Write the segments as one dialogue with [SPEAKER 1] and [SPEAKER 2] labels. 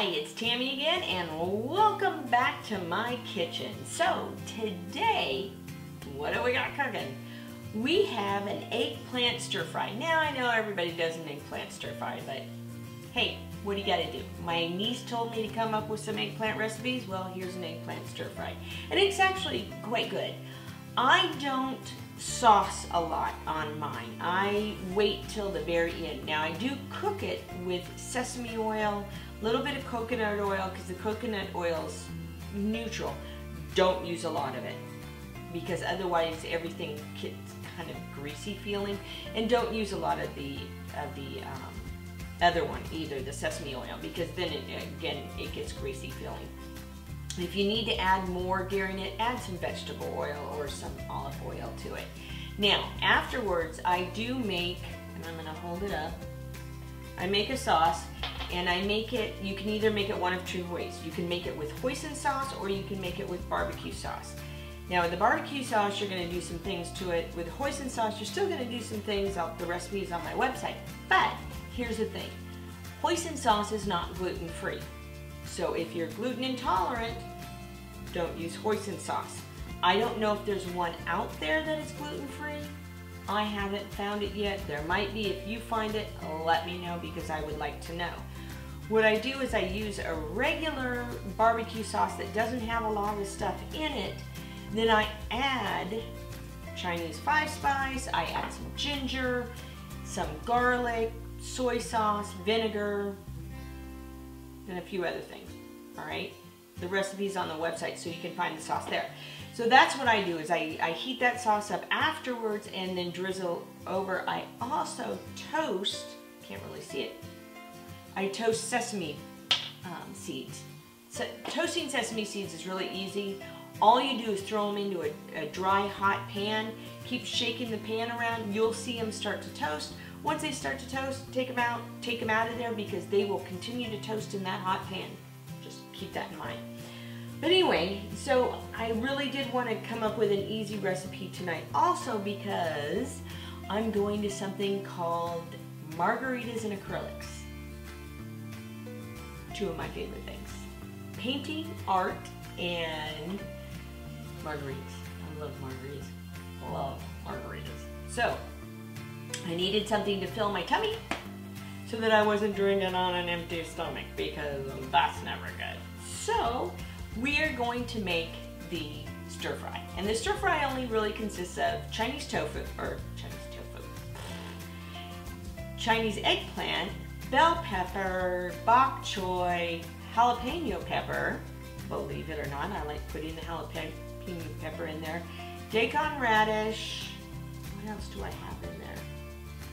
[SPEAKER 1] Hi, it's Tammy again, and welcome back to my kitchen. So today, what do we got cooking? We have an eggplant stir fry. Now I know everybody does an eggplant stir fry, but hey, what do you gotta do? My niece told me to come up with some eggplant recipes. Well, here's an eggplant stir fry. And it's actually quite good. I don't sauce a lot on mine. I wait till the very end. Now I do cook it with sesame oil, a little bit of coconut oil, because the coconut oil's neutral. Don't use a lot of it, because otherwise everything gets kind of greasy feeling. And don't use a lot of the other one either, the sesame oil, because then it gets greasy feeling. If you need to add more during it, add some vegetable oil or some olive oil to it. Now, afterwards, I do make, and I'm gonna hold it up, I make a sauce, and I make it, you can either make it one of two ways. You can make it with hoisin sauce, or you can make it with barbecue sauce. Now, with the barbecue sauce, you're gonna do some things to it. With hoisin sauce, you're still gonna do some things, the recipe is on my website. But, here's the thing, hoisin sauce is not gluten-free. So if you're gluten intolerant, don't use hoisin sauce. I don't know if there's one out there that is gluten-free. I haven't found it yet. There might be. If you find it, let me know, because I would like to know. What I do is I use a regular barbecue sauce that doesn't have a lot of stuff in it. Then I add Chinese 5-spice, I add some ginger, some garlic, soy sauce, vinegar, and a few other things, all right? The recipe's on the website, so you can find the sauce there. So that's what I do, is I heat that sauce up afterwards and then drizzle over. I also toast, can't really see it, I toast sesame seeds. So toasting sesame seeds is really easy. All you do is throw them into a dry, hot pan, keep shaking the pan around, you'll see them start to toast. Once they start to toast, take them out of there, because they will continue to toast in that hot pan. Just keep that in mind. But anyway, so I really did want to come up with an easy recipe tonight, also because I'm going to something called margaritas and acrylics. Two of my favorite things. Painting, art, and margaritas. I love margaritas. I love margaritas. So, I needed something to fill my tummy so that I wasn't drinking on an empty stomach, because that's never good. So, we are going to make the stir fry. And the stir fry only really consists of Chinese Chinese eggplant, bell pepper, bok choy, jalapeno pepper. Believe it or not, I like putting the jalapeno pepper in there. Daikon radish. What else do I have in there?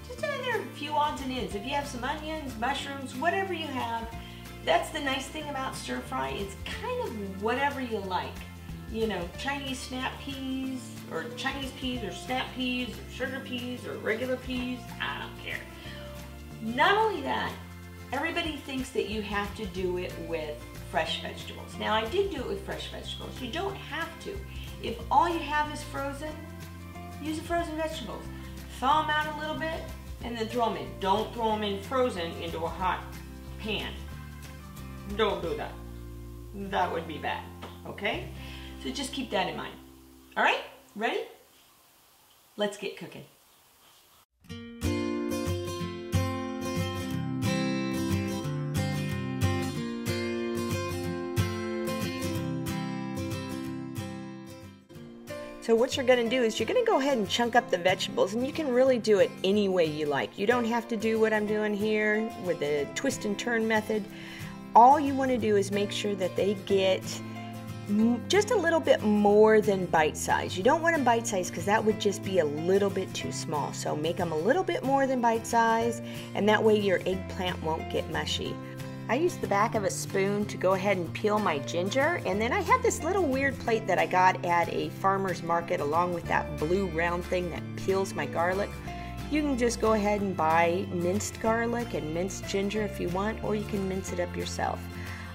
[SPEAKER 1] Just in there a few odds and ends. If you have some onions, mushrooms, whatever you have. That's the nice thing about stir fry. It's kind of whatever you like. You know, Chinese snap peas, or Chinese peas, or snap peas, or sugar peas, or regular peas. I don't care. Not only that, everybody thinks that you have to do it with fresh vegetables. Now, I did do it with fresh vegetables. You don't have to. If all you have is frozen, use the frozen vegetables. Thaw them out a little bit, and then throw them in. Don't throw them in frozen into a hot pan. Don't do that. That would be bad, okay? So just keep that in mind. All right, ready? Let's get cooking. So what you're going to do is you're going to go ahead and chunk up the vegetables, and you can really do it any way you like. You don't have to do what I'm doing here with the twist and turn method. All you want to do is make sure that they get just a little bit more than bite size. You don't want them bite size, because that would just be a little bit too small. So make them a little bit more than bite size, and that way your eggplant won't get mushy. I used the back of a spoon to go ahead and peel my ginger, and then I have this little weird plate that I got at a farmer's market, along with that blue round thing that peels my garlic. You can just go ahead and buy minced garlic and minced ginger if you want, or you can mince it up yourself.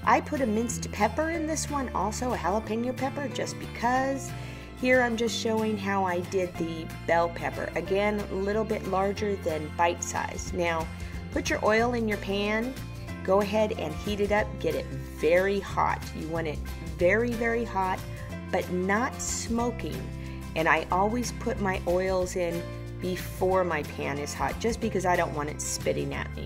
[SPEAKER 1] I put a minced pepper in this one, also a jalapeno pepper, just because. Here I'm just showing how I did the bell pepper. Again, a little bit larger than bite size. Now, put your oil in your pan go ahead and heat it up. Get it very hot. You want it very, very hot, but not smoking. And I always put my oils in before my pan is hot, just because I don't want it spitting at me.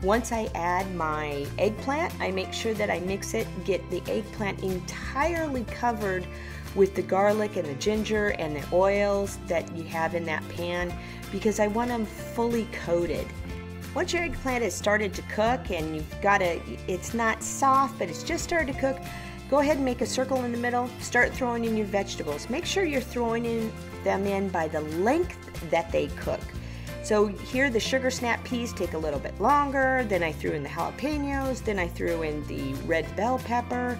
[SPEAKER 1] Once I add my eggplant, I make sure that I mix it, get the eggplant entirely covered with the garlic and the ginger and the oils that you have in that pan, because I want them fully coated. Once your eggplant has started to cook and you've got it's not soft, but it's just started to cook, go ahead and make a circle in the middle, start throwing in your vegetables. Make sure you're throwing them in by the length that they cook. So here the sugar snap peas take a little bit longer, then I threw in the jalapenos, then I threw in the red bell pepper,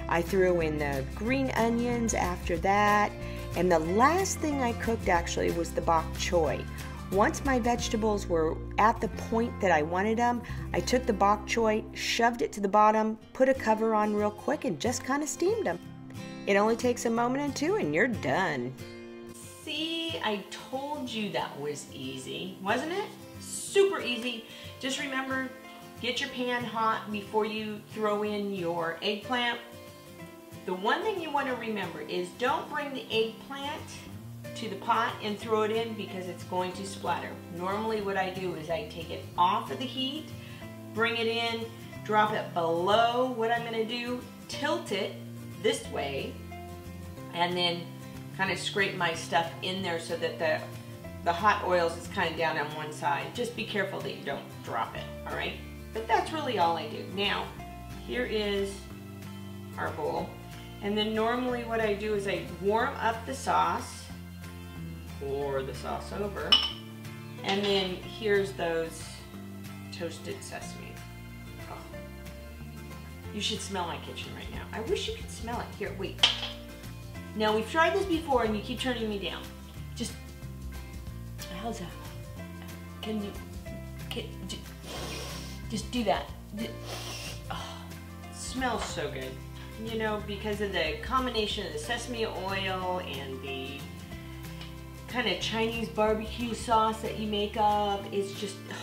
[SPEAKER 1] I threw in the green onions after that, and the last thing I cooked actually was the bok choy. Once my vegetables were at the point that I wanted them, I took the bok choy, shoved it to the bottom, put a cover on real quick, and just kind of steamed them. It only takes a moment or two and you're done. See, I told you that was easy, wasn't it? Super easy. Just remember, get your pan hot before you throw in your eggplant. The one thing you want to remember is don't bring the eggplant to the pot and throw it in, because it's going to splatter. Normally what I do is I take it off of the heat, bring it in, drop it below. What I'm going to do, tilt it this way, and then kind of scrape my stuff in there so that the hot oils is kind of down on one side. Just be careful that you don't drop it, all right? But that's really all I do. Now, here is our bowl. And then normally what I do is I warm up the sauce, pour the sauce over, and then here's those toasted sesame. Oh. You should smell my kitchen right now. I wish you could smell it. Here, wait. Now, we've tried this before and you keep turning me down. How's that? Just do that. Oh, it smells so good. You know, because of the combination of the sesame oil and the kind of Chinese barbecue sauce that you make up, it's just, oh.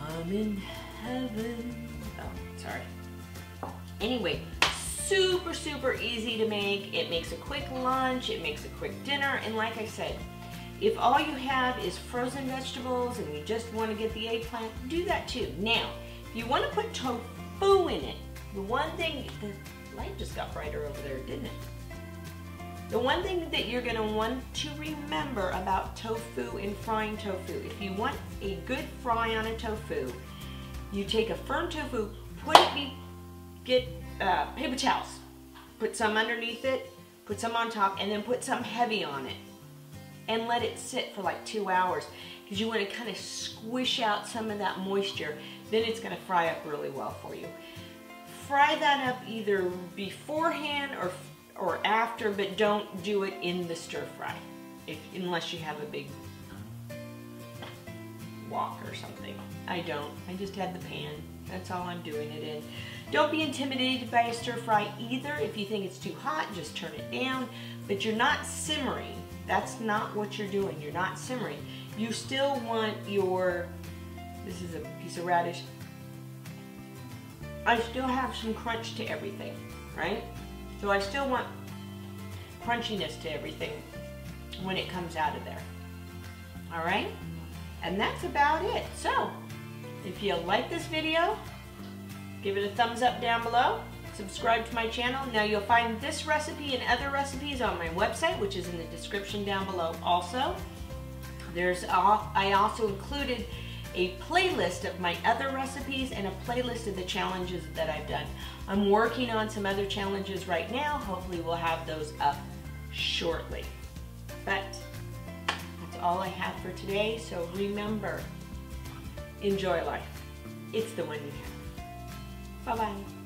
[SPEAKER 1] I'm in heaven. Oh, sorry. Anyway, super, super easy to make. It makes a quick lunch, it makes a quick dinner, and like I said, if all you have is frozen vegetables and you just want to get the eggplant, do that too. Now, if you want to put tofu in it, the one thing, the light just got brighter over there, didn't it? The one thing that you're going to want to remember about tofu and frying tofu, if you want a good fry on a tofu, you take a firm tofu, get paper towels, put some underneath it, put some on top, and then put some heavy on it. And let it sit for like 2 hours, because you want to kind of squish out some of that moisture. Then it's going to fry up really well for you. Fry that up either beforehand or after, but don't do it in the stir fry, unless you have a big wok or something. I don't. I just had the pan. That's all I'm doing it in. Don't be intimidated by a stir fry either. If you think it's too hot, just turn it down. But you're not simmering. That's not what you're doing. You're not simmering. You still want your, this is a piece of radish. I still have some crunch to everything, right? So I still want crunchiness to everything when it comes out of there. All right? And that's about it. So, if you like this video, give it a thumbs up down below. Subscribe to my channel. Now you'll find this recipe and other recipes on my website, which is in the description down below also. I also included a playlist of my other recipes and a playlist of the challenges that I've done. I'm working on some other challenges right now. Hopefully we'll have those up shortly. But that's all I have for today. So remember, enjoy life. It's the one you have. Bye-bye.